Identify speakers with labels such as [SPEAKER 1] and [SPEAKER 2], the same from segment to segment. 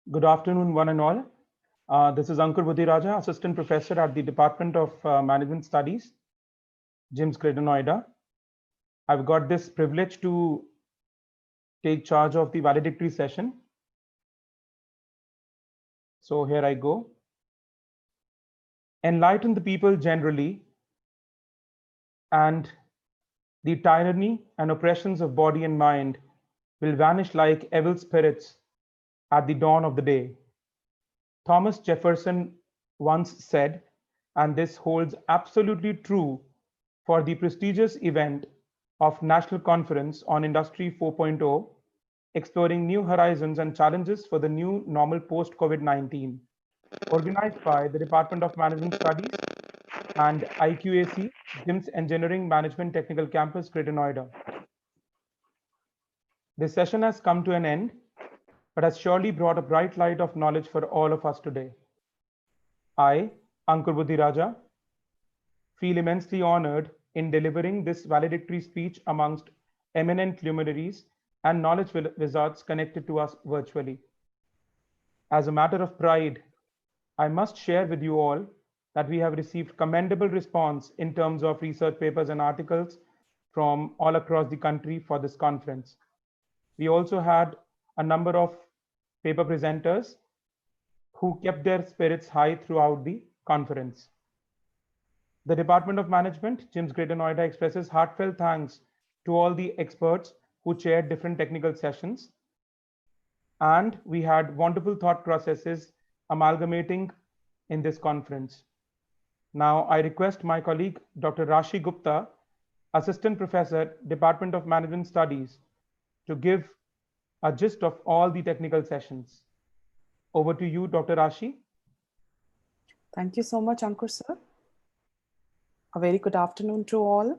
[SPEAKER 1] Good afternoon, one and all. This is Ankur Budhiraja, Assistant Professor at the Department of Management Studies, JIMS Greater Noida. I've got this privilege to take charge of the valedictory session. So here I go. Enlighten the people generally, and the tyranny and oppressions of body and mind will vanish like evil spirits at the dawn of the day. Thomas Jefferson once said, and this holds absolutely true for the prestigious event of National Conference on Industry 4.0, exploring new horizons and challenges for the new normal post-COVID-19, organized by the Department of Management Studies and IQAC, JIMS Engineering Management Technical Campus, Greater Noida. This session has come to an end, but has surely brought a bright light of knowledge for all of us today. I, Ankur Budhiraja, feel immensely honored in delivering this valedictory speech amongst eminent luminaries and knowledge wizards connected to us virtually. As a matter of pride, I must share with you all that we have received commendable response in terms of research papers and articles from all across the country for this conference. We also had a number of paper presenters who kept their spirits high throughout the conference. The Department of Management, JIMS Greater Noida, expresses heartfelt thanks to all the experts who chaired different technical sessions. And we had wonderful thought processes amalgamating in this conference. Now, I request my colleague, Dr. Rashi Gupta, Assistant Professor, Department of Management Studies, to give a gist of all the technical sessions. Over to you, Dr. Rashi.
[SPEAKER 2] Thank you so much, Ankur sir. A very good afternoon to all.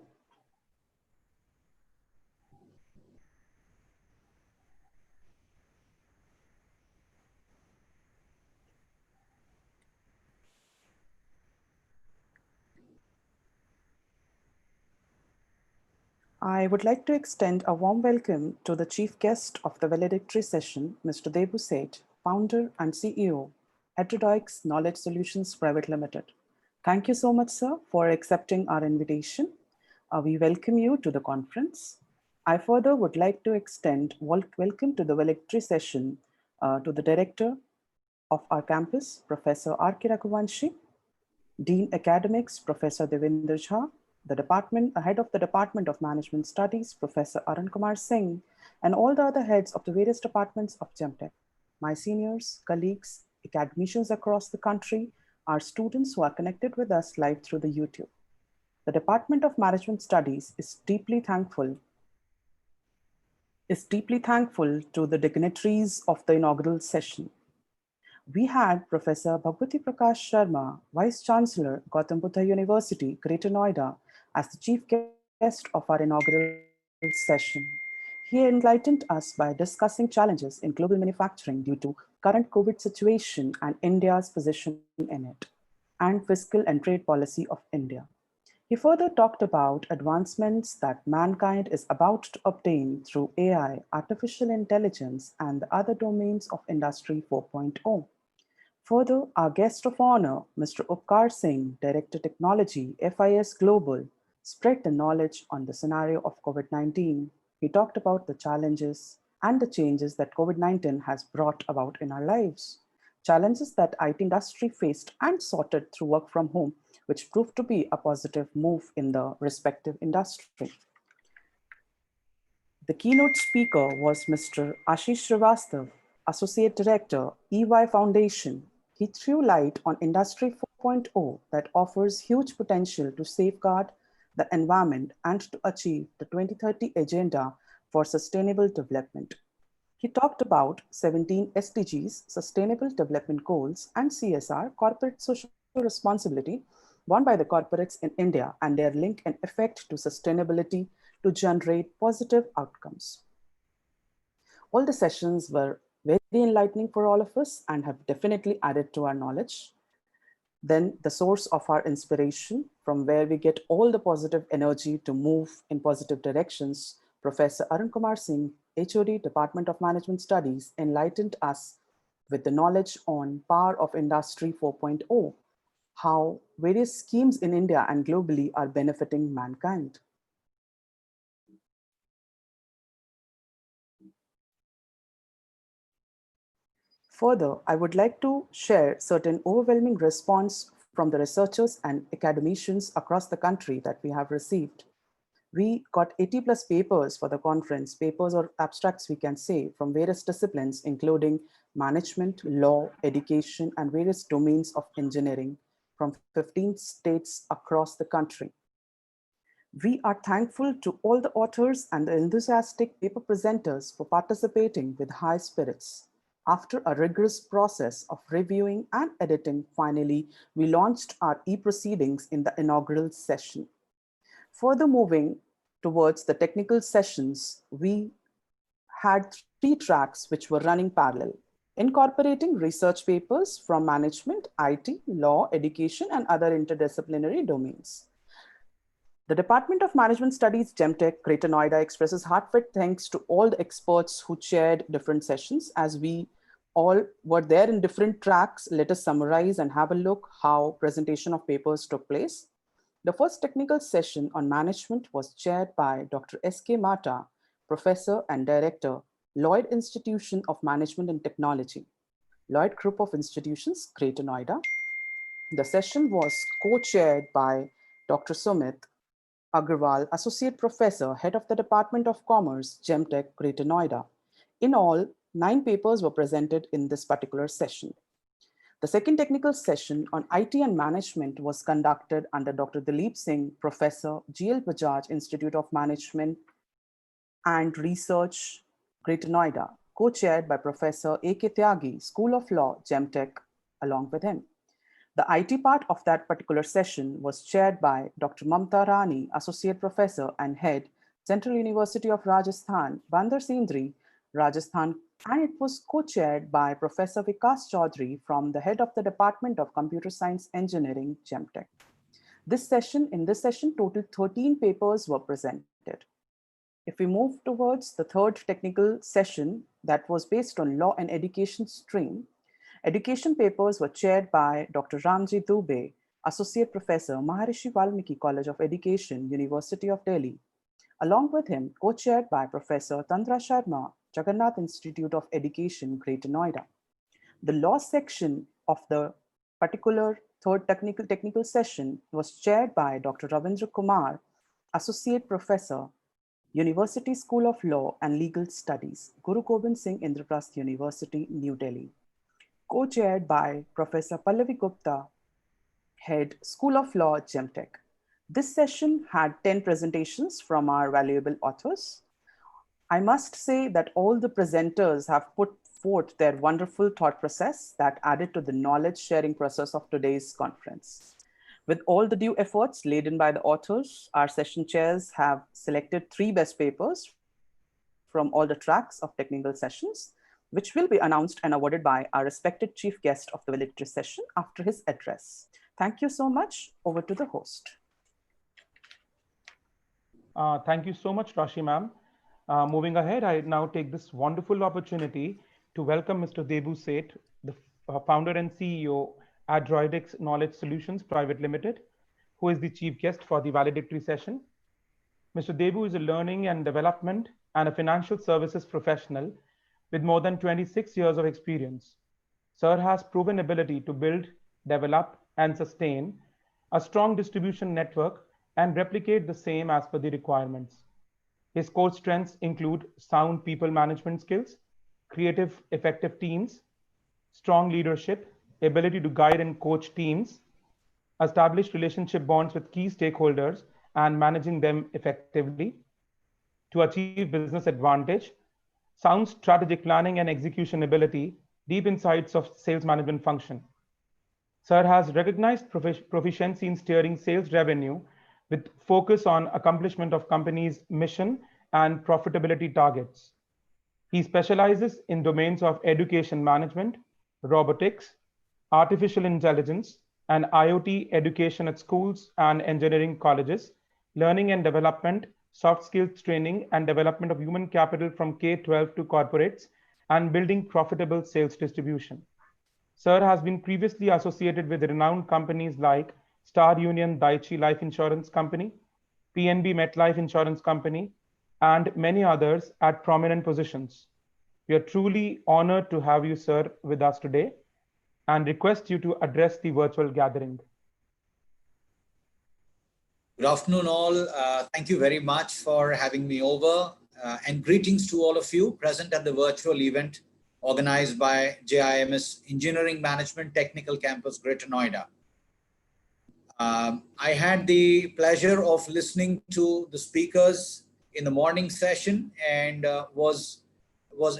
[SPEAKER 2] I would like to extend a warm welcome to the chief guest of the valedictory session, Mr. Debu Seth, founder and CEO, Heterodox Knowledge Solutions Private Limited. Thank you so much, sir, for accepting our invitation. We welcome you to the conference. I further would like to extend welcome to the valedictory session to the director of our campus, Professor R.K. Raghuvanshi, Dean Academics, Professor Devinder Jha, the head of the Department of Management Studies, Professor Arun Kumar Singh, and all the other heads of the various departments of GEMTech, my seniors, colleagues, academicians across the country, our students who are connected with us live through the YouTube. The Department of Management Studies is deeply thankful to the dignitaries of the inaugural session. We had Professor Bhagwati Prakash Sharma, Vice Chancellor, Gautam Buddha University, Greater Noida, as the chief guest of our inaugural session. He enlightened us by discussing challenges in global manufacturing due to current COVID situation and India's position in it, and fiscal and trade policy of India. He further talked about advancements that mankind is about to obtain through AI, artificial intelligence, and the other domains of Industry 4.0. Further, our guest of honor, Mr. Upkar Singh, Director Technology, FIS Global, spread the knowledge on the scenario of COVID-19. He talked about the challenges and the changes that COVID-19 has brought about in our lives. Challenges that IT industry faced and sorted through work from home, which proved to be a positive move in the respective industry. The keynote speaker was Mr. Ashish Srivastav, Associate Director, EY Foundation. He threw light on Industry 4.0 that offers huge potential to safeguard the environment and to achieve the 2030 Agenda for Sustainable Development. He talked about 17 SDGs, Sustainable Development Goals, and CSR, Corporate Social Responsibility, borne by the corporates in India and their link and effect to sustainability to generate positive outcomes. All the sessions were very enlightening for all of us and have definitely added to our knowledge. Then the source of our inspiration, from where we get all the positive energy to move in positive directions, Professor Arun Kumar Singh, HOD, Department of Management Studies, enlightened us with the knowledge on Power of Industry 4.0, how various schemes in India and globally are benefiting mankind. Further, I would like to share certain overwhelming response from the researchers and academicians across the country that we have received. We got 80 plus papers for the conference, papers or abstracts we can say, from various disciplines, including management, law, education, and various domains of engineering from 15 states across the country. We are thankful to all the authors and the enthusiastic paper presenters for participating with high spirits. After a rigorous process of reviewing and editing, finally, we launched our e-proceedings in the inaugural session. Further moving towards the technical sessions, we had 3 tracks which were running parallel, incorporating research papers from management, IT, law, education, and other interdisciplinary domains. The Department of Management Studies, GemTech, Greater Noida expresses heartfelt thanks to all the experts who chaired different sessions. As we all were there in different tracks, let us summarize and have a look how presentation of papers took place. The first technical session on management was chaired by Dr. S.K. Mata, Professor and Director, Lloyd Institution of Management and Technology, Lloyd Group of Institutions, Greater Noida. The session was co-chaired by Dr. Sumit Agarwal, Associate Professor, Head of the Department of Commerce, GemTech, Greater Noida. In all, 9 papers were presented in this particular session. The second technical session on IT and management was conducted under Dr. Dilip Singh, Professor, GL Bajaj Institute of Management and Research, Greater Noida, co-chaired by Professor A.K. Tyagi, School of Law, GemTech, along with him. The IT part of that particular session was chaired by Dr. Mamta Rani, Associate Professor and Head, Central University of Rajasthan, Bandar Sindri, Rajasthan, and it was co-chaired by Professor Vikas Chaudhary from the head of the Department of Computer Science Engineering, GemTech. In this session, total 13 papers were presented. If we move towards the third technical session that was based on law and education stream, education papers were chaired by Dr. Ramji Dubey, Associate Professor, Maharishi Valmiki College of Education, University of Delhi. Along with him, co-chaired by Professor Tandra Sharma, Jagannath Institute of Education, Greater Noida. The law section of the particular third technical session was chaired by Dr. Ravindra Kumar, Associate Professor, University School of Law and Legal Studies, Guru Gobind Singh Indraprasth University, New Delhi. Co-chaired by Professor Pallavi Gupta, Head, School of Law, GemTech. This session had 10 presentations from our valuable authors. I must say that all the presenters have put forth their wonderful thought process that added to the knowledge sharing process of today's conference. With all the due efforts laid in by the authors, our session chairs have selected 3 best papers from all the tracks of technical sessions, which will be announced and awarded by our respected chief guest of the valedictory session after his address. Thank you so much. Over to the host.
[SPEAKER 1] Thank you so much, Rashi ma'am. Moving ahead, I now take this wonderful opportunity to welcome Mr. Debu Seth, the founder and CEO at Droidix Knowledge Solutions Private Limited, who is the chief guest for the valedictory session. Mr. Debu is a learning and development and a financial services professional with more than 26 years of experience. Sir has proven ability to build, develop, and sustain a strong distribution network and replicate the same as per the requirements. His core strengths include sound people management skills, creative, effective teams, strong leadership, ability to guide and coach teams, establish relationship bonds with key stakeholders and managing them effectively, to achieve business advantage, sound strategic planning and execution ability, deep insights of sales management function. Sir has recognized proficiency in steering sales revenue with focus on accomplishment of company's mission and profitability targets. He specializes in domains of education management, robotics, artificial intelligence, and IoT education at schools and engineering colleges, learning and development, soft skills training, and development of human capital from K-12 to corporates, and building profitable sales distribution. Sir has been previously associated with renowned companies like Star Union Daiichi Life Insurance Company, PNB MetLife Insurance Company, and many others at prominent positions. We are truly honored to have you, sir, with us today and request you to address the virtual gathering.
[SPEAKER 3] Good afternoon, all. Thank you very much for having me over, and greetings to all of you present at the virtual event organized by JIMS Engineering Management Technical Campus, Greater Noida. I had the pleasure of listening to the speakers in the morning session and was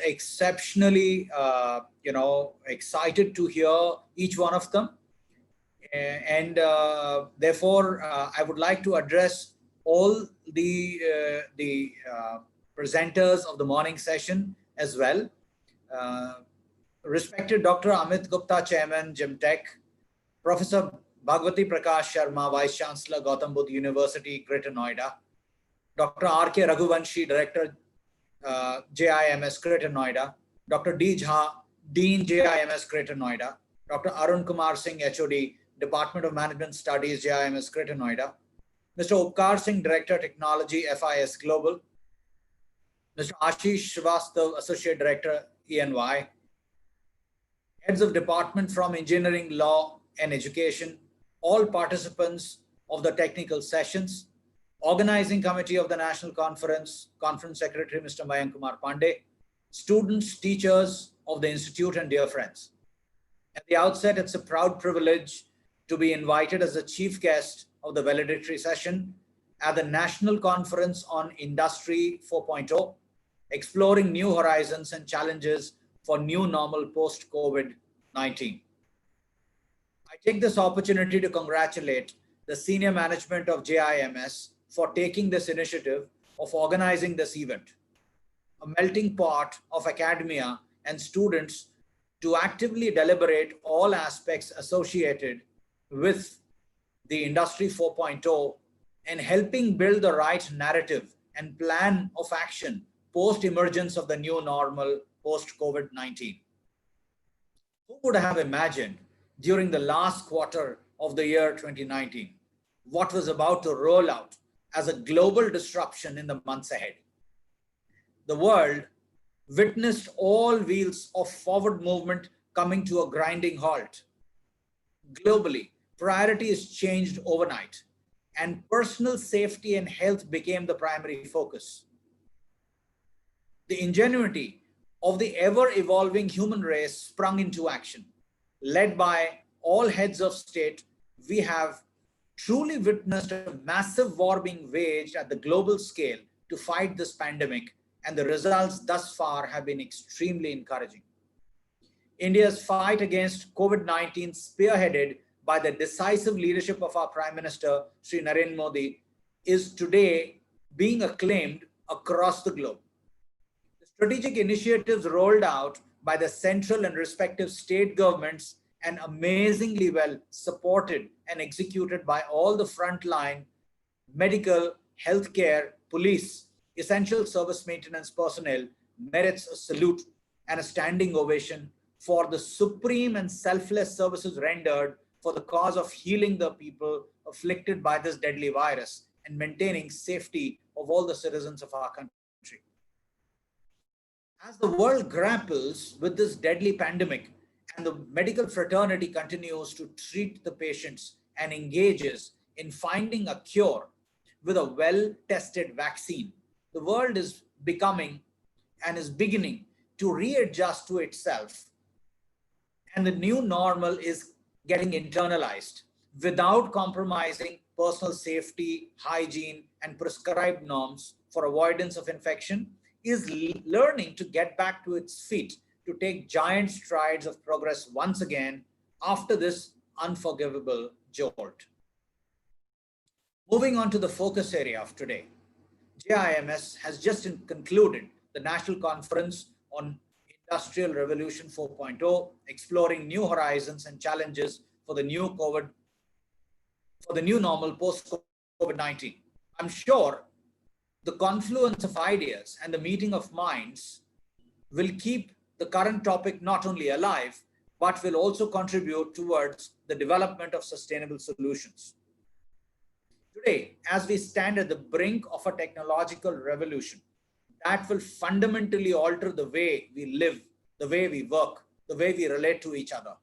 [SPEAKER 3] exceptionally, excited to hear each one of them. And therefore, I would like to address all the presenters of the morning session as well. Respected Dr. Amit Gupta, Chairman, GymTech, Professor Bhagwati Prakash Sharma, Vice Chancellor, Gautam Buddha University, Greater Noida, Dr. R.K. Raghuvanshi, Director, JIMS, Greater Noida, Dr. D. Jha, Dean, JIMS, Greater Noida, Dr. Arun Kumar Singh, HOD, Department of Management Studies, JIMS, Greater Noida, Mr. Upkar Singh, Director, Technology, FIS Global, Mr. Ashish Srivastav, Associate Director, ENY, Heads of Department from Engineering, Law, and Education, all participants of the technical sessions, Organizing Committee of the National Conference, Conference Secretary, Mr. Mayank Kumar Pandey, students, teachers of the Institute, and dear friends. At the outset, it's a proud privilege to be invited as a chief guest of the valedictory session at the National Conference on Industry 4.0, Exploring New Horizons and Challenges for New Normal Post-COVID-19. I take this opportunity to congratulate the senior management of JIMS for taking this initiative of organizing this event, a melting pot of academia and students to actively deliberate all aspects associated with the Industry 4.0 and helping build the right narrative and plan of action post-emergence of the new normal post-COVID-19. Who would have imagined during the last quarter of the year 2019 what was about to roll out as a global disruption in the months ahead? The world witnessed all wheels of forward movement coming to a grinding halt. Globally, priorities changed overnight, and personal safety and health became the primary focus. The ingenuity of the ever-evolving human race sprung into action. Led by all heads of state, we have truly witnessed a massive war being waged at the global scale to fight this pandemic, and the results thus far have been extremely encouraging. India's fight against COVID-19, spearheaded by the decisive leadership of our Prime Minister, Sri Narendra Modi, is today being acclaimed across the globe. The strategic initiatives rolled out by the central and respective state governments and amazingly well supported and executed by all the frontline medical, healthcare, police, essential service maintenance personnel merits a salute and a standing ovation for the supreme and selfless services rendered for the cause of healing the people afflicted by this deadly virus and maintaining safety of all the citizens of our country. As the world grapples with this deadly pandemic and the medical fraternity continues to treat the patients and engages in finding a cure with a well-tested vaccine, the world is becoming and is beginning to readjust to itself. And the new normal is getting internalized without compromising personal safety, hygiene, and prescribed norms for avoidance of infection, is learning to get back to its feet to take giant strides of progress once again after this unforgivable jolt. Moving on to the focus area of today, JIMS has just concluded the National Conference on Industrial Revolution 4.0, Exploring New Horizons and Challenges for the new normal post-COVID-19. I'm sure the confluence of ideas and the meeting of minds will keep the current topic not only alive, but will also contribute towards the development of sustainable solutions. Today, as we stand at the brink of a technological revolution that will fundamentally alter the way we live, the way we work, the way we relate to each other.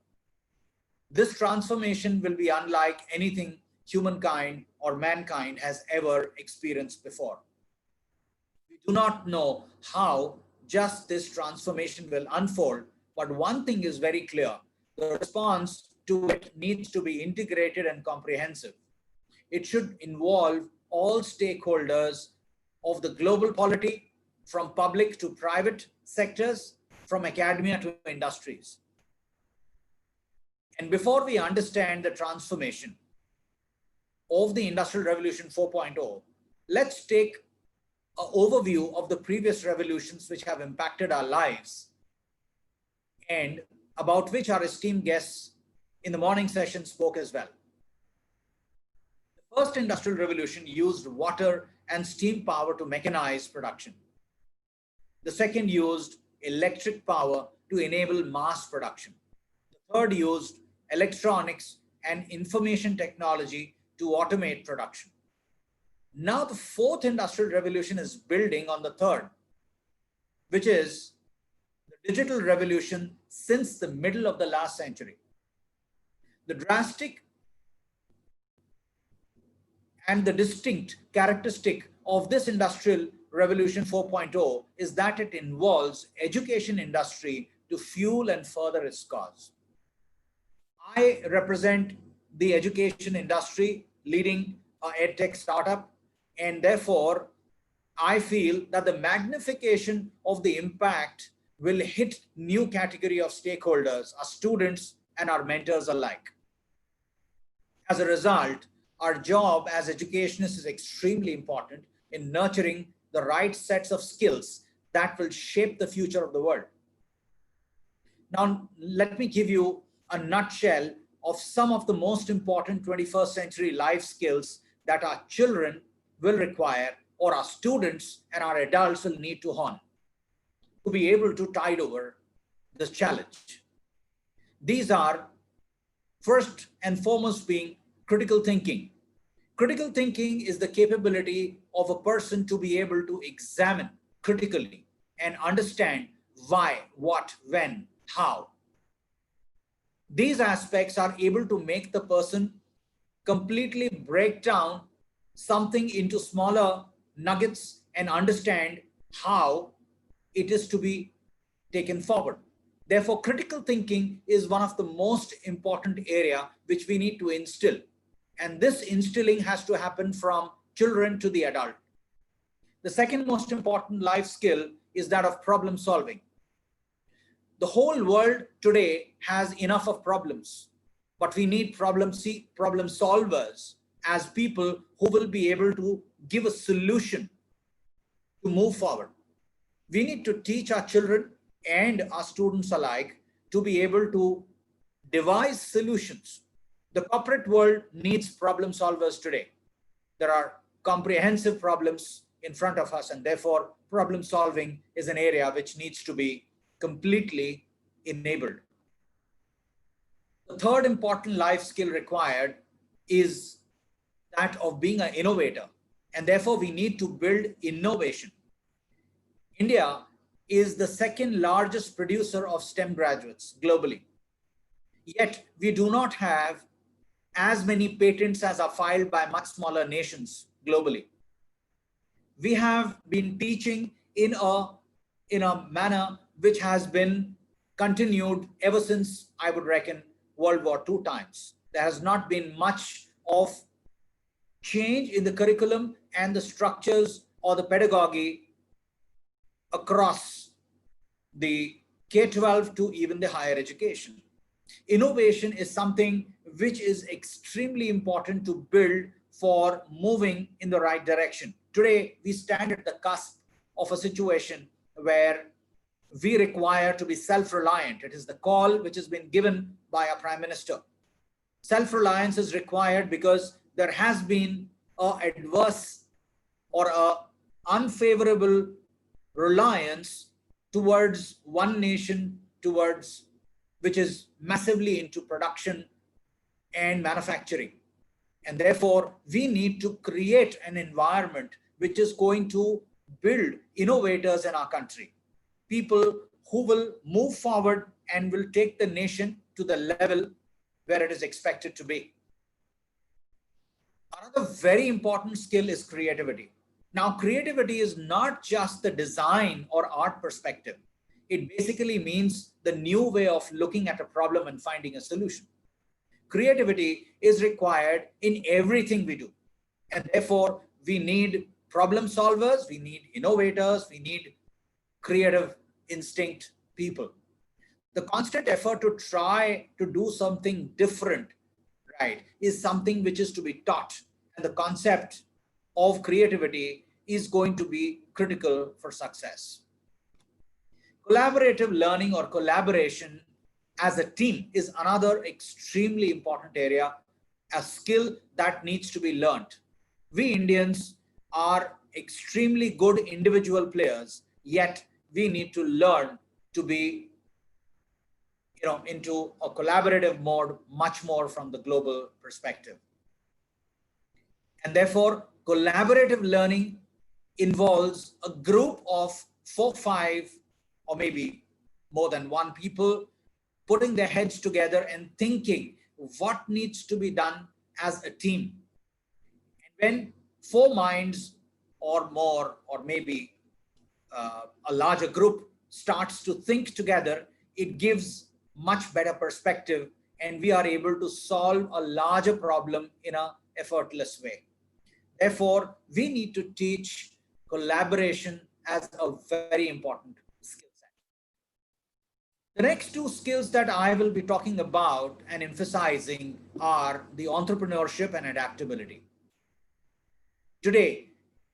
[SPEAKER 3] This transformation will be unlike anything humankind or mankind has ever experienced before. We do not know how just this transformation will unfold, but one thing is very clear: the response to it needs to be integrated and comprehensive. It should involve all stakeholders of the global polity, from public to private sectors, from academia to industries. And before we understand the transformation of the Industrial Revolution 4.0, let's take an overview of the previous revolutions which have impacted our lives and about which our esteemed guests in the morning session spoke as well. The first industrial revolution used water and steam power to mechanize production. The second used electric power to enable mass production. The third used electronics and information technology to automate production. Now the fourth industrial revolution is building on the third, which is the digital revolution since the middle of the last century. The drastic and the distinct characteristic of this industrial revolution 4.0 is that it involves education industry to fuel and further its cause. I represent the education industry leading an edtech startup, and therefore I feel that the magnification of the impact will hit new category of stakeholders, our students and our mentors alike. As a result, our job as educationists is extremely important in nurturing the right sets of skills that will shape the future of the world. Now, let me give you a nutshell of some of the most important 21st century life skills that our children will require, or our students and our adults will need to hone to be able to tide over this challenge. These are, first and foremost, being critical thinking. Critical thinking is the capability of a person to be able to examine critically and understand why, what, when, how. These aspects are able to make the person completely break down something into smaller nuggets and understand how it is to be taken forward. Therefore, critical thinking is one of the most important area which we need to instill. And this instilling has to happen from children to the adult. The second most important life skill is that of problem solving. The whole world today has enough of problems, but we need problem solvers as people who will be able to give a solution to move forward. We need to teach our children and our students alike to be able to devise solutions. The corporate world needs problem solvers today. There are comprehensive problems in front of us, and therefore problem solving is an area which needs to be completely enabled. The third important life skill required is that of being an innovator, and therefore we need to build innovation. India is the second largest producer of STEM graduates globally. Yet we do not have as many patents as are filed by much smaller nations globally. We have been teaching in a manner which has been continued ever since, I would reckon, World War II times. There has not been much of change in the curriculum and the structures or the pedagogy across the K-12 to even the higher education. Innovation is something which is extremely important to build for moving in the right direction. Today, we stand at the cusp of a situation where we require to be self-reliant. It is the call which has been given by our Prime Minister. Self-reliance is required because there has been an adverse or an unfavorable reliance towards one nation, towards which is massively into production and manufacturing. And therefore, we need to create an environment which is going to build innovators in our country, people who will move forward and will take the nation to the level where it is expected to be. Another very important skill is creativity. Now, creativity is not just the design or art perspective. It basically means the new way of looking at a problem and finding a solution. Creativity is required in everything we do. And therefore, we need problem solvers, we need innovators, we need creative instinct people. The constant effort to try to do something different, right, is something which is to be taught. And the concept of creativity is going to be critical for success. Collaborative learning or collaboration as a team is another extremely important area, a skill that needs to be learned. We Indians are extremely good individual players, yet we need to learn to be into a collaborative mode much more from the global perspective. And therefore, collaborative learning involves a group of 4, 5, or maybe more than one people putting their heads together and thinking what needs to be done as a team. And when 4 minds or more, or maybe a larger group starts to think together, it gives much better perspective, and we are able to solve a larger problem in an effortless way. Therefore, we need to teach collaboration as a very important skill set. The next 2 skills that I will be talking about and emphasizing are the entrepreneurship and adaptability. Today,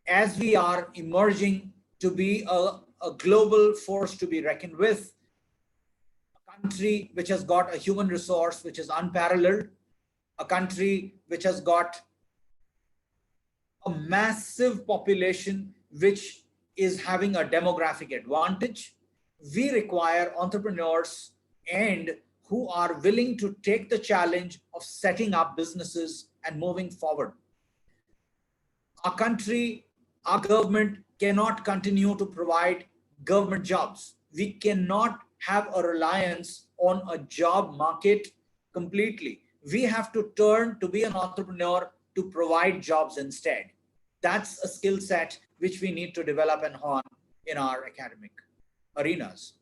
[SPEAKER 3] as we are emerging to be a global force to be reckoned with, a country which has got a human resource which is unparalleled, a country which has got a massive population which is having a demographic advantage, we require entrepreneurs and who are willing to take the challenge of setting up businesses and moving forward. Our country, our government cannot continue to provide government jobs. We cannot have a reliance on a job market completely. We have to turn to be an entrepreneur to provide jobs instead. That's a skill set which we need to develop and hone in our academic arenas.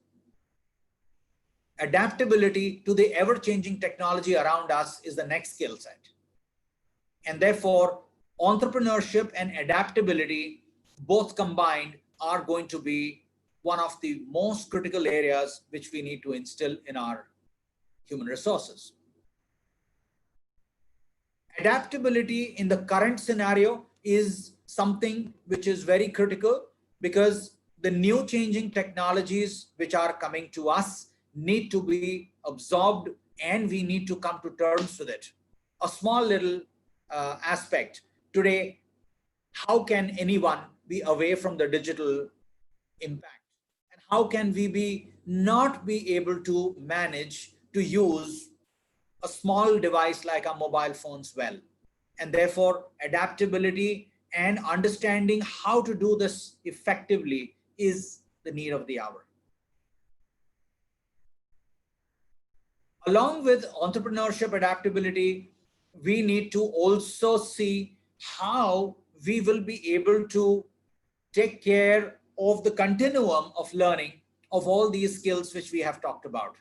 [SPEAKER 3] Adaptability to the ever-changing technology around us is the next skill set. And therefore, entrepreneurship and adaptability, both combined, are going to be one of the most critical areas which we need to instill in our human resources. Adaptability in the current scenario is something which is very critical, because the new changing technologies which are coming to us need to be absorbed and we need to come to terms with it. A small little aspect today, how can anyone be away from the digital impact? And how can we not be able to manage to use a small device like our mobile phones well? And therefore, adaptability and understanding how to do this effectively is the need of the hour. Along with entrepreneurship adaptability, we need to also see how we will be able to take care of the continuum of learning of all these skills which we have talked about.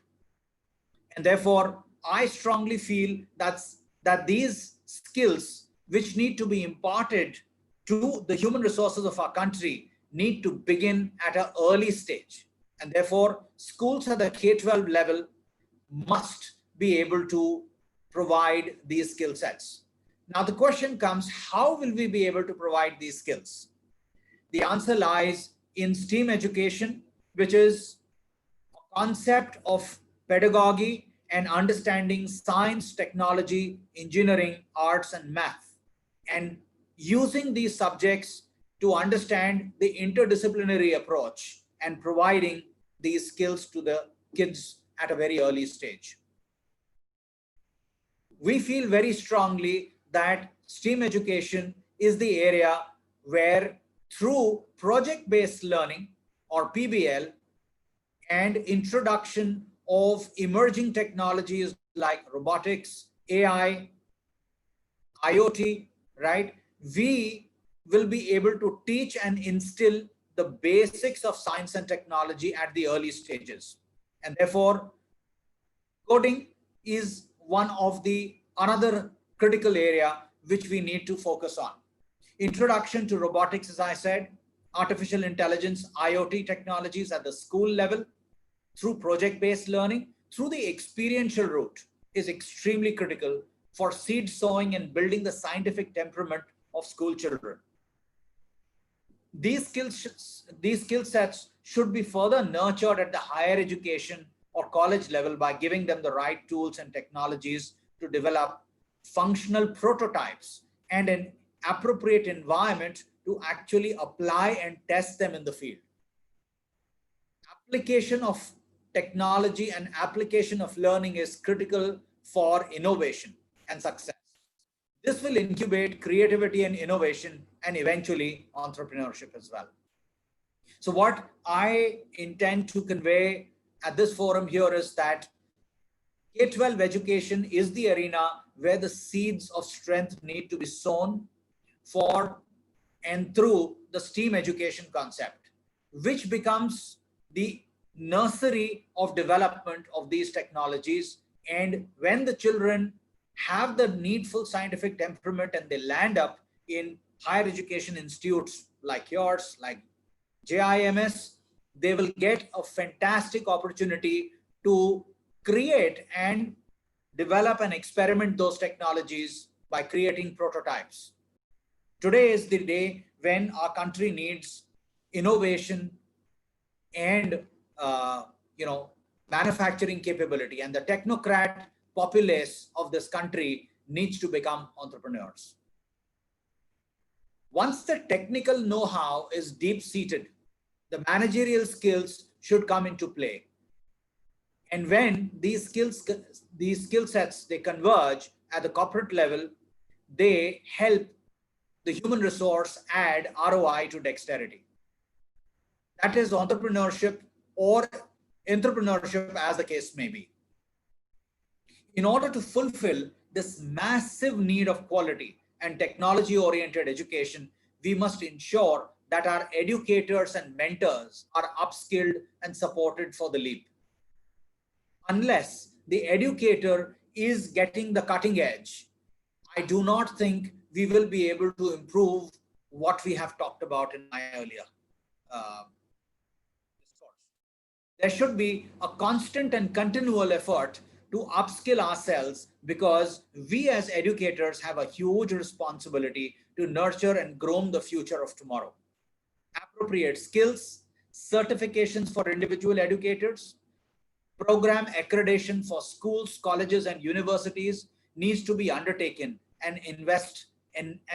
[SPEAKER 3] And therefore, I strongly feel that these skills which need to be imparted to the human resources of our country need to begin at an early stage. And therefore, schools at the K-12 level must be able to provide these skill sets. Now the question comes, how will we be able to provide these skills? The answer lies in STEAM education, which is a concept of pedagogy and understanding science, technology, engineering, arts, and math, and using these subjects to understand the interdisciplinary approach and providing these skills to the kids at a very early stage. We feel very strongly that STEAM education is the area where through project-based learning or PBL and introduction of emerging technologies like robotics, AI, IoT, right? We will be able to teach and instill the basics of science and technology at the early stages. And therefore, coding is one of the another critical area which we need to focus on. Introduction to robotics, as I said, artificial intelligence, IoT technologies at the school level, through project-based learning, through the experiential route is extremely critical for seed sowing and building the scientific temperament of school children. These skill sets should be further nurtured at the higher education or college level by giving them the right tools and technologies to develop functional prototypes and an appropriate environment to actually apply and test them in the field. Application of technology and application of learning is critical for innovation and success. This will incubate creativity and innovation and eventually entrepreneurship as well. So what I intend to convey at this forum here is that K-12 education is the arena where the seeds of strength need to be sown for and through the STEAM education concept, which becomes the nursery of development of these technologies. And when the children have the needful scientific temperament and they land up in higher education institutes like yours, like JIMS, they will get a fantastic opportunity to create and develop and experiment those technologies by creating prototypes. Today is the day when our country needs innovation and manufacturing capability, and the technocrat populace of this country needs to become entrepreneurs. Once the technical know-how is deep-seated, the managerial skills should come into play. And when these skill sets, they converge at the corporate level, they help the human resource add ROI to dexterity. That is entrepreneurship or entrepreneurship, as the case may be. In order to fulfill this massive need of quality and technology-oriented education, we must ensure that our educators and mentors are upskilled and supported for the leap. Unless the educator is getting the cutting edge, I do not think we will be able to improve what we have talked about in my earlier discourse. There should be a constant and continual effort to upskill ourselves, because we as educators have a huge responsibility to nurture and groom the future of tomorrow. Appropriate skills, certifications for individual educators, program accreditation for schools, colleges, and universities needs to be undertaken and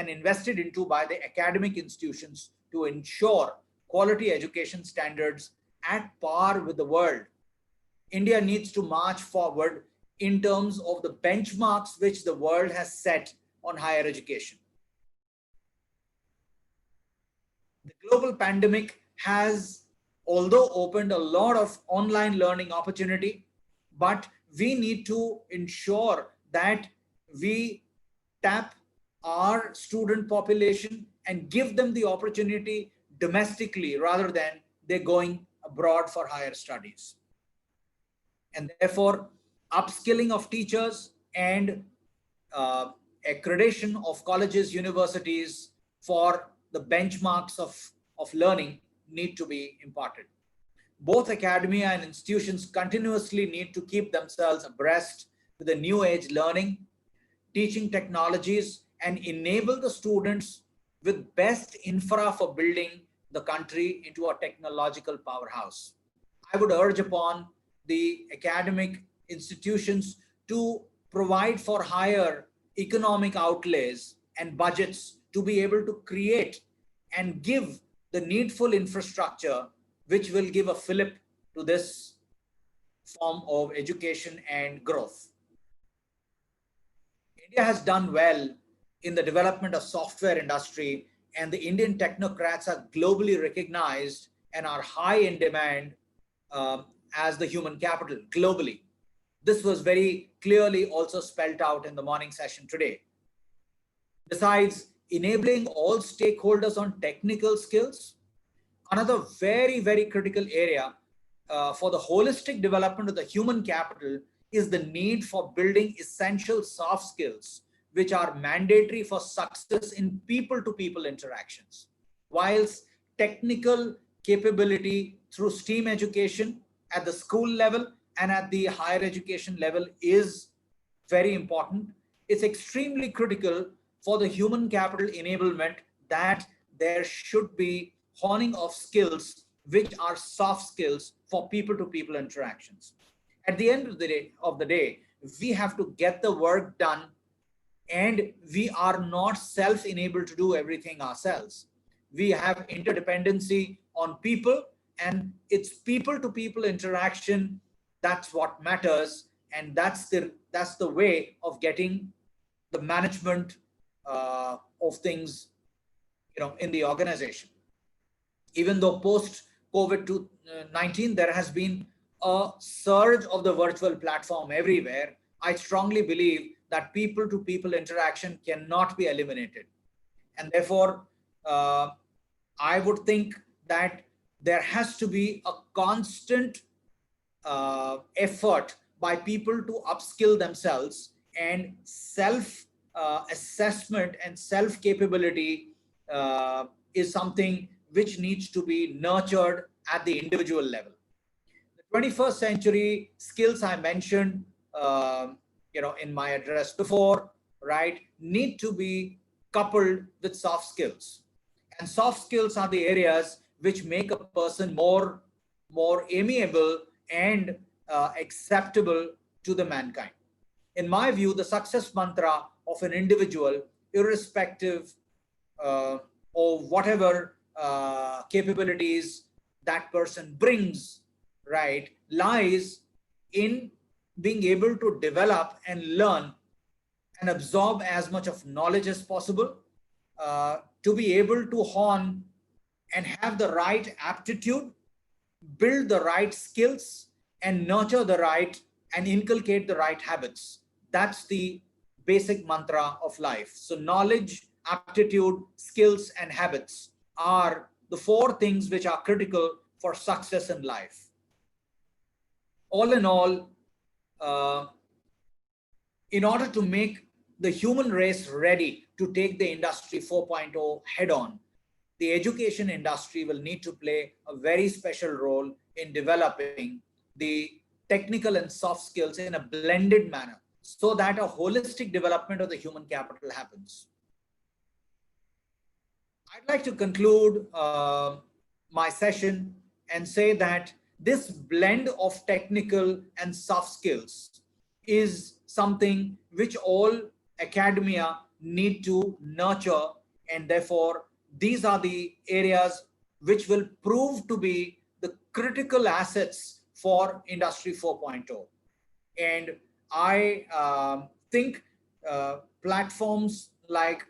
[SPEAKER 3] invested into by the academic institutions to ensure quality education standards at par with the world. India needs to march forward in terms of the benchmarks which the world has set on higher education. The global pandemic has, although opened a lot of online learning opportunity, but we need to ensure that we tap our student population and give them the opportunity domestically rather than they're going abroad for higher studies. And therefore, upskilling of teachers and accreditation of colleges, universities for the benchmarks of learning need to be imparted. Both academia and institutions continuously need to keep themselves abreast with the new age learning, teaching technologies, and enable the students with best infra for building the country into a technological powerhouse. I would urge upon the academic institutions to provide for higher economic outlays and budgets to be able to create and give the needful infrastructure which will give a fillip to this form of education and growth. India has done well in the development of software industry, and the Indian technocrats are globally recognized and are high in demand as the human capital globally. This was very clearly also spelled out in the morning session today. Besides enabling all stakeholders on technical skills, another very, very critical area for the holistic development of the human capital is the need for building essential soft skills, which are mandatory for success in people-to-people interactions. Whilst technical capability through STEAM education at the school level and at the higher education level is very important, it's extremely critical for the human capital enablement that there should be honing of skills which are soft skills for people-to-people interactions. At the end of the day, we have to get the work done, and we are not self-enabled to do everything ourselves. We have interdependency on people, and it's people-to-people interaction that's what matters, and that's the way of getting the management of things, in the organization. Even though post COVID-19 there has been a surge of the virtual platform everywhere, I strongly believe that people-to-people interaction cannot be eliminated, and therefore I would think that there has to be a constant effort by people to upskill themselves, and self assessment and self capability is something which needs to be nurtured at the individual level. The 21st century skills I mentioned in my address before, right, need to be coupled with soft skills, and soft skills are the areas which make a person more amiable and acceptable to the mankind. In my view, the success mantra of an individual, irrespective of whatever capabilities that person brings, right, lies in being able to develop and learn and absorb as much of knowledge as possible, to be able to hone and have the right aptitude, build the right skills, and nurture the right and inculcate the right habits. That's the basic mantra of life. So knowledge, aptitude, skills, and habits are the four things which are critical for success in life. All in all, in order to make the human race ready to take the Industry 4.0 head on, the education industry will need to play a very special role in developing the technical and soft skills in a blended manner, so that a holistic development of the human capital happens. I'd like to conclude my session and say that this blend of technical and soft skills is something which all academia need to nurture, and therefore these are the areas which will prove to be the critical assets for Industry 4.0. And I think platforms like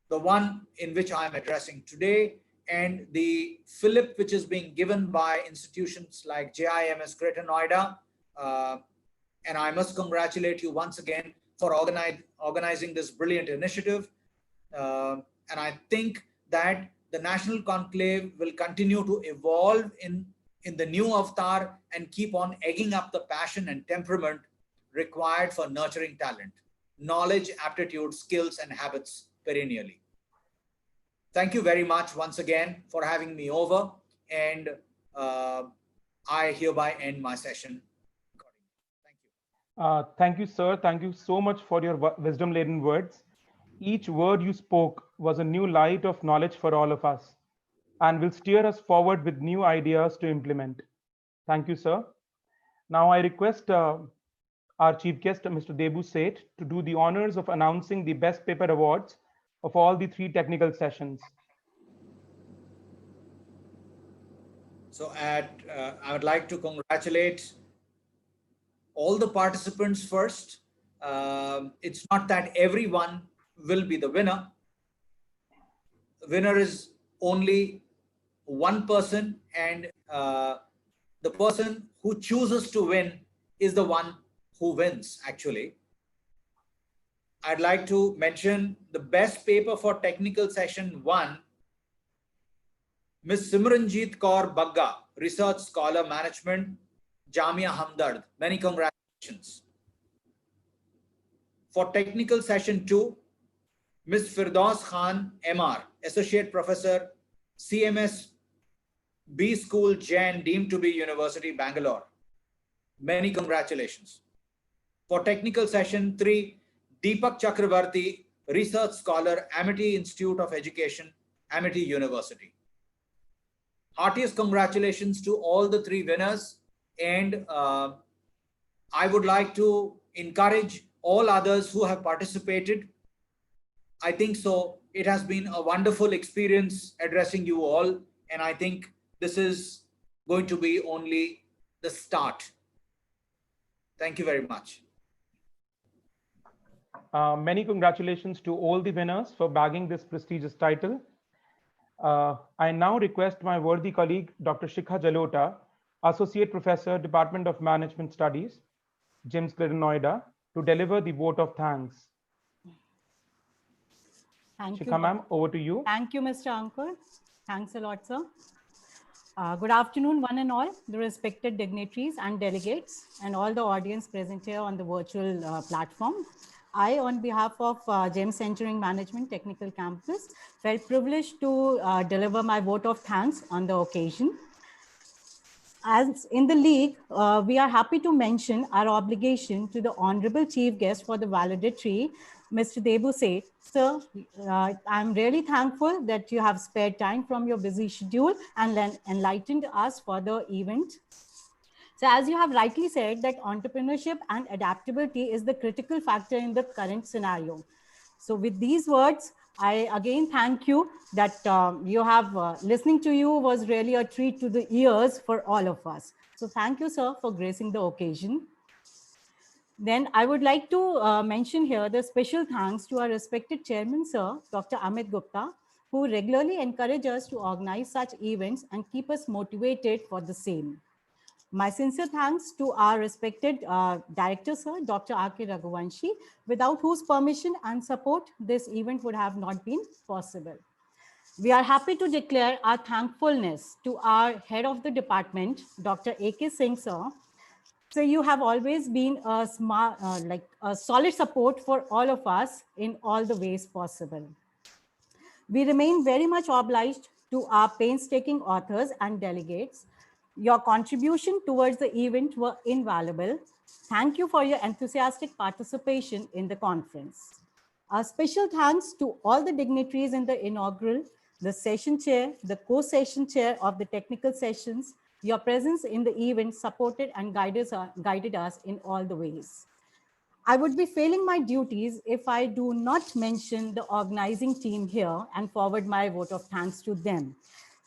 [SPEAKER 3] the one in which I'm addressing today, and the fillip which is being given by institutions like JIMS Greater Noida, and I must congratulate you once again for organizing this brilliant initiative. And I think that the National Conclave will continue to evolve in the new avatar and keep on egging up the passion and temperament required for nurturing talent, knowledge, aptitude, skills, and habits perennially. Thank you very much once again for having me over, and I hereby end my session. Thank you.
[SPEAKER 1] Thank you, sir. Thank you so much for your wisdom-laden words. Each word you spoke was a new light of knowledge for all of us, and will steer us forward with new ideas to implement. Thank you, sir. Now I request our chief guest, Mr. Debu Seth, to do the honors of announcing the Best Paper Awards of all the 3 technical sessions.
[SPEAKER 3] So I would like to congratulate all the participants first. It's not that everyone will be the winner. Winner is only one person, and the person who chooses to win is the one who wins, actually. I'd like to mention the best paper for technical session 1, Ms. Simranjeet Kaur Bagga, Research Scholar Management, Jamia Hamdard. Many congratulations. For technical session 2, Ms. Firdaus Khan, MR, Associate Professor, CMS B School, Jain, deemed to be University, Bangalore. Many congratulations. For technical session 3, Deepak Chakravarti, Research Scholar, Amity Institute of Education, Amity University. Heartiest congratulations to all the 3 winners, and I would like to encourage all others who have participated. I think so. It has been a wonderful experience addressing you all, and I think this is going to be only the start. Thank you very much.
[SPEAKER 1] Many congratulations to all the winners for bagging this prestigious title. I now request my worthy colleague, Dr. Shikha Jalota, Associate Professor, Department of Management Studies, JIMS Greater Noida, to deliver the vote of thanks.
[SPEAKER 4] Thank you.
[SPEAKER 1] Shikha ma'am, over to you.
[SPEAKER 4] Thank you, Mr. Ankur. Thanks a lot, sir. Good afternoon, one and all, the respected dignitaries and delegates, and all the audience present here on the virtual platform. I, on behalf of GEMS Engineering Management Technical Campus, felt privileged to deliver my vote of thanks on the occasion. As in the league, we are happy to mention our obligation to the Honorable Chief Guest for the valedictory, Mr. Debu Seth. Sir, I'm really thankful that you have spared time from your busy schedule and enlightened us for the event. So as you have rightly said, that entrepreneurship and adaptability is the critical factor in the current scenario. So with these words, I again thank you that you have listening to you was really a treat to the ears for all of us. So thank you, sir, for gracing the occasion. Then I would like to mention here the special thanks to our respected chairman, sir, Dr. Amit Gupta, who regularly encourage us to organize such events and keep us motivated for the same. My sincere thanks to our respected director, sir, Dr. R.K. Raghuvanshi, without whose permission and support, this event would have not been possible. We are happy to declare our thankfulness to our head of the department, Dr. A.K. Singh, sir. So you have always been a smart, like a solid support for all of us in all the ways possible. We remain very much obliged to our painstaking authors and delegates. Your contribution towards the event were invaluable. Thank you for your enthusiastic participation in the conference. A special thanks to all the dignitaries in the inaugural, the session chair, the co-session chair of the technical sessions. Your presence in the event supported and guided us in all the ways. I would be failing my duties if I do not mention the organizing team here and forward my vote of thanks to them.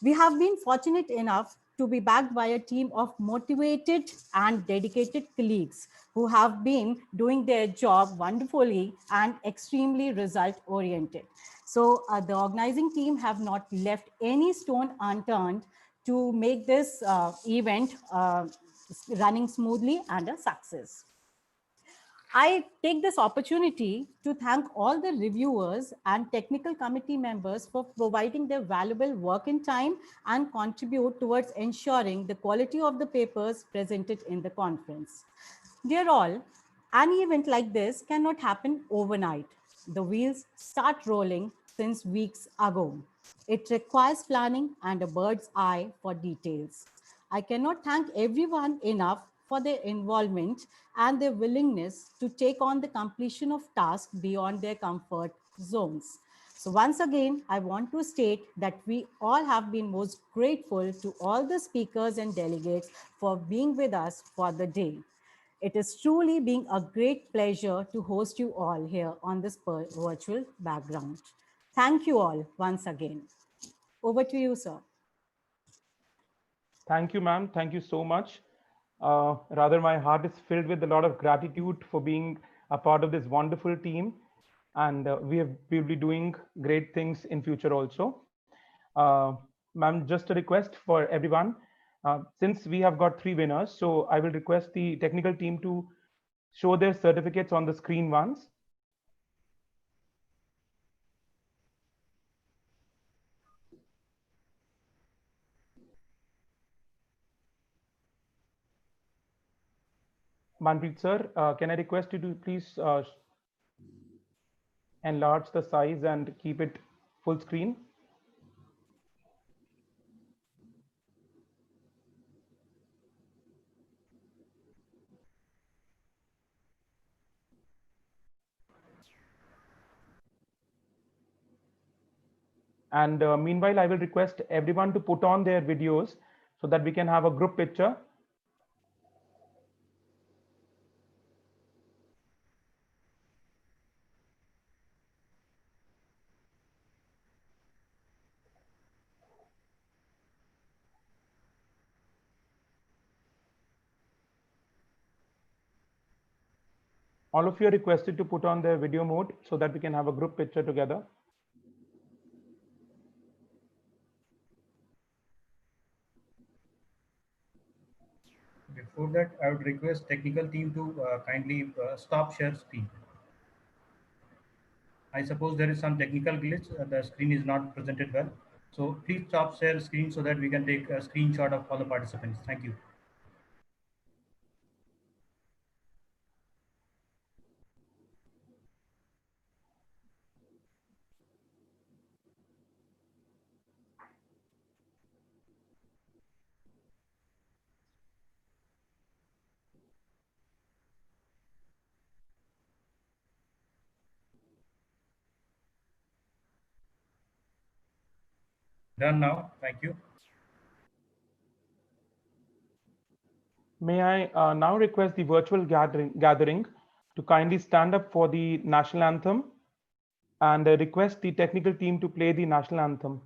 [SPEAKER 4] We have been fortunate enough to be backed by a team of motivated and dedicated colleagues who have been doing their job wonderfully and extremely result-oriented. So the organizing team have not left any stone unturned to make this event running smoothly and a success. I take this opportunity to thank all the reviewers and technical committee members for providing their valuable work in time and contribute towards ensuring the quality of the papers presented in the conference. Dear all, an event like this cannot happen overnight. The wheels start rolling since weeks ago. It requires planning and a bird's eye for details. I cannot thank everyone enough for their involvement and their willingness to take on the completion of tasks beyond their comfort zones. So once again, I want to state that we all have been most grateful to all the speakers and delegates for being with us for the day. It is truly being a great pleasure to host you all here on this virtual background. Thank you all once again. Over to you, sir.
[SPEAKER 1] Thank you, ma'am. Thank you so much. Rather, my heart is filled with a lot of gratitude for being a part of this wonderful team. And we'll be doing great things in future also. Ma'am, just a request for everyone. Since we have got 3 winners, so I will request the technical team to show their certificates on the screen once. Manpreet sir, can I request you to please enlarge the size and keep it full screen? And meanwhile, I will request everyone to put on their videos so that we can have a group picture. All of you are requested to put on their video mode so that we can have a group picture together.
[SPEAKER 5] Before that, I would request technical team to kindly stop share screen. I suppose there is some technical glitch. The screen is not presented well. So please stop share screen so that we can take a screenshot of all the participants. Thank you. Done now. Thank you.
[SPEAKER 1] May I now request the virtual gathering to kindly stand up for the national anthem and request the technical team to play the national anthem.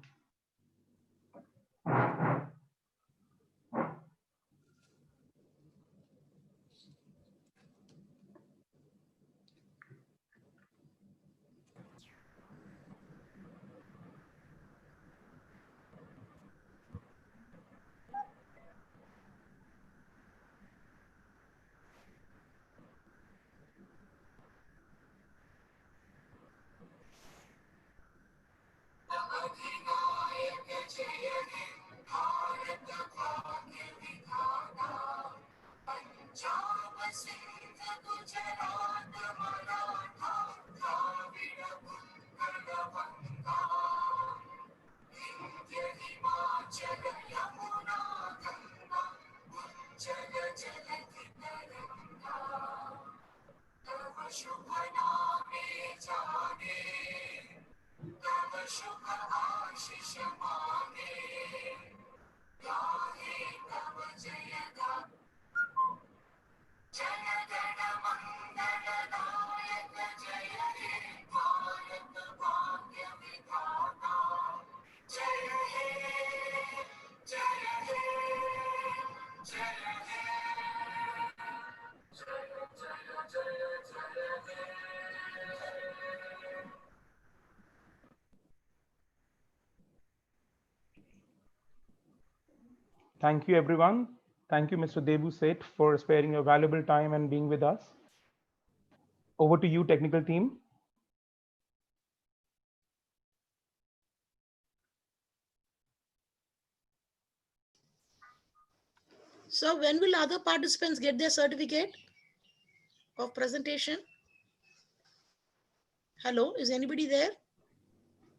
[SPEAKER 1] Thank you, everyone. Thank you, Mr. Debu Seth, for sparing your valuable time and being with us. Over to you, technical team.
[SPEAKER 6] So when will other participants get their certificate of presentation? Hello, is anybody there?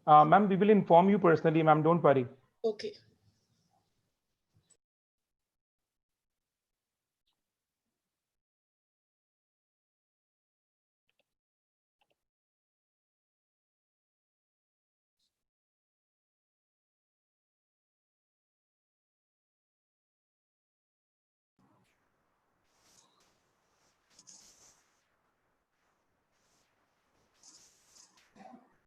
[SPEAKER 1] Ma'am, we will inform you personally, ma'am. Don't worry.
[SPEAKER 6] Okay.